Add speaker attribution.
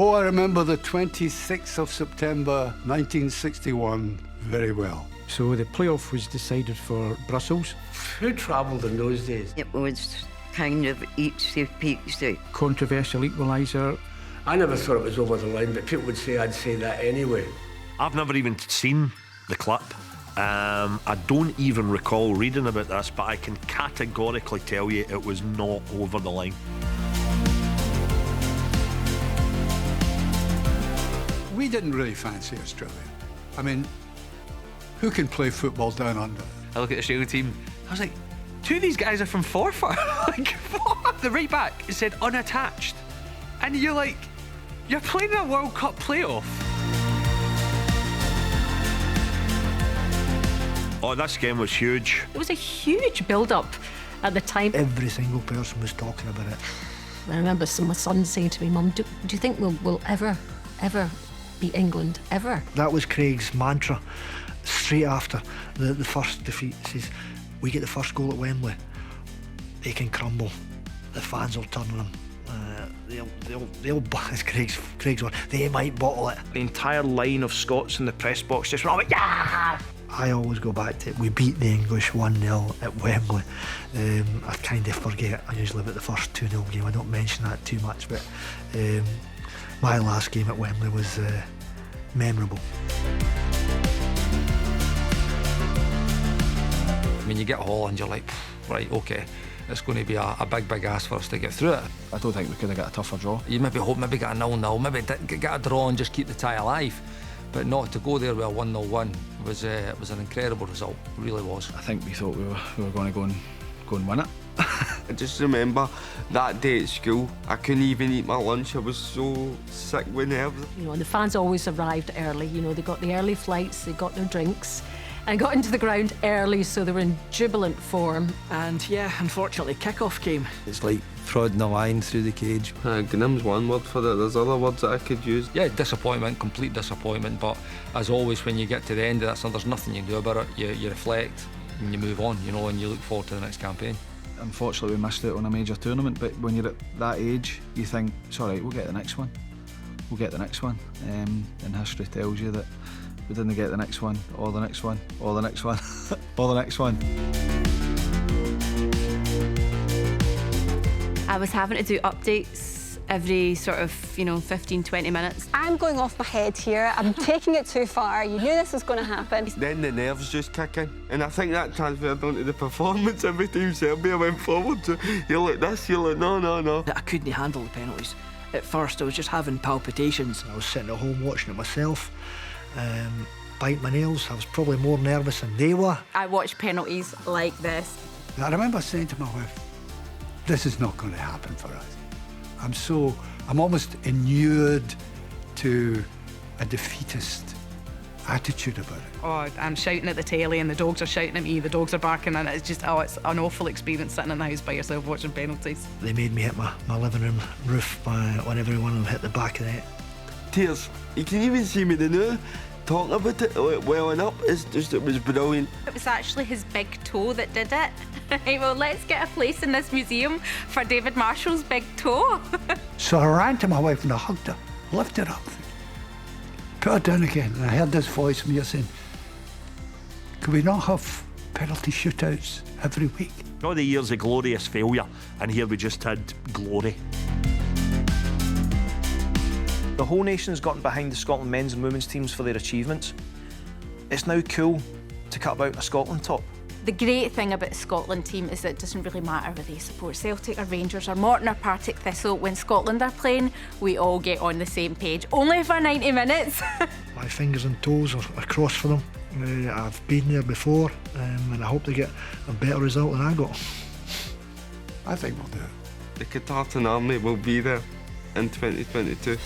Speaker 1: Oh, I remember the 26th of September 1961 very well.
Speaker 2: So the playoff was decided for Brussels.
Speaker 3: Who travelled in those days?
Speaker 4: It was kind of itsy peatsy.
Speaker 2: Controversial equaliser.
Speaker 3: I never thought it was over the line, but people would say I'd say that anyway.
Speaker 5: I've never even seen the clip. I don't even recall reading about this, but I can categorically tell you it was not over the line.
Speaker 1: We didn't really fancy Australia. I mean, who can play football down under?
Speaker 6: I look at the Australia team, I was like, two of these guys are from Forfar. Like, what? The right back, it said unattached. And you're like, you're playing a World Cup playoff.
Speaker 5: Oh, this game was huge.
Speaker 7: It was a huge build-up at the time.
Speaker 8: Every single person was talking about it.
Speaker 7: I remember my son saying to me, Mum, do you think we'll ever beat England, ever?
Speaker 8: That was Craig's mantra straight after the first defeat. He says, we get the first goal at Wembley, they can crumble. The fans will turn on them. They'll as Craig's word, they might bottle it.
Speaker 9: The entire line of Scots in the press box just went, oh, yeah!
Speaker 8: I always go back to it. We beat the English 1-0 at Wembley. I kind of forget, I usually about the first 2-0 game. I don't mention that too much, but my last game at Wembley was memorable.
Speaker 6: When you get Holland, you're like, right, okay, it's going to be a big ask for us to get through it.
Speaker 2: I don't think we could have got a tougher draw.
Speaker 6: You maybe hope, maybe get a 0-0, maybe get a draw and just keep the tie alive. But not to go there with a 1-0 win was an incredible result. It really was.
Speaker 2: I think we thought we were going to go and win it.
Speaker 10: I just remember that day at school, I couldn't even eat my lunch. I was so sick with nerves.
Speaker 7: You know, and the fans always arrived early. You know, they got the early flights, they got their drinks, and got into the ground early, so they were in jubilant form.
Speaker 9: And yeah, unfortunately, kick-off came.
Speaker 11: It's like prodding a line through the cage.
Speaker 10: Gnim's one word for it, there's other words that I could use.
Speaker 6: Yeah, disappointment, complete disappointment, but as always, when you get to the end of that, so there's nothing you can do about it. You reflect and you move on, you know, and you look forward to the next campaign.
Speaker 2: Unfortunately, we missed out on a major tournament, but when you're at that age, you think, it's all right, we'll get the next one. We'll get the next one. And history tells you that we didn't get the next one, or the next one, or the next one, or the next one.
Speaker 12: I was having to do updates every sort of, 15-20 minutes.
Speaker 13: I'm going off my head here. I'm taking it too far. You knew this was going to happen.
Speaker 10: Then the nerves just kick in, and I think that transferred onto the performance. Every time Serbia went forward, so you're like this, you're like no.
Speaker 9: I couldn't handle the penalties. At first, I was just having palpitations.
Speaker 8: I was sitting at home watching it myself, bite my nails. I was probably more nervous than they were.
Speaker 12: I watched penalties like this.
Speaker 1: I remember saying to my wife, this is not going to happen for us. I'm almost inured to a defeatist attitude about it.
Speaker 14: Oh, I'm shouting at the telly and the dogs are shouting at me, the dogs are barking, and it's just, it's an awful experience sitting in the house by yourself watching penalties.
Speaker 8: They made me hit my living room roof whenever one of them hit the back of the net.
Speaker 10: Tears. You can even see me now talking about it, welling up. It was brilliant.
Speaker 12: It was actually his big toe that did it. Right, well, let's get a place in this museum for David Marshall's big toe.
Speaker 1: So I ran to my wife and I hugged her, lifted her up, put her down again, and I heard this voice from here saying, could we not have penalty shootouts every week?
Speaker 5: All the years of glorious failure, and here we just had glory.
Speaker 9: The whole nation's gotten behind the Scotland men's and women's teams for their achievements. It's now cool to cut about a Scotland top.
Speaker 12: The great thing about the Scotland team is that it doesn't really matter whether they support Celtic or Rangers or Morton or Partick Thistle. When Scotland are playing, we all get on the same page, only for 90 minutes.
Speaker 8: My fingers and toes are crossed for them. I've been there before, and I hope to get a better result than I got.
Speaker 1: I think we'll do it.
Speaker 10: The Qatar Army will be there in 2022.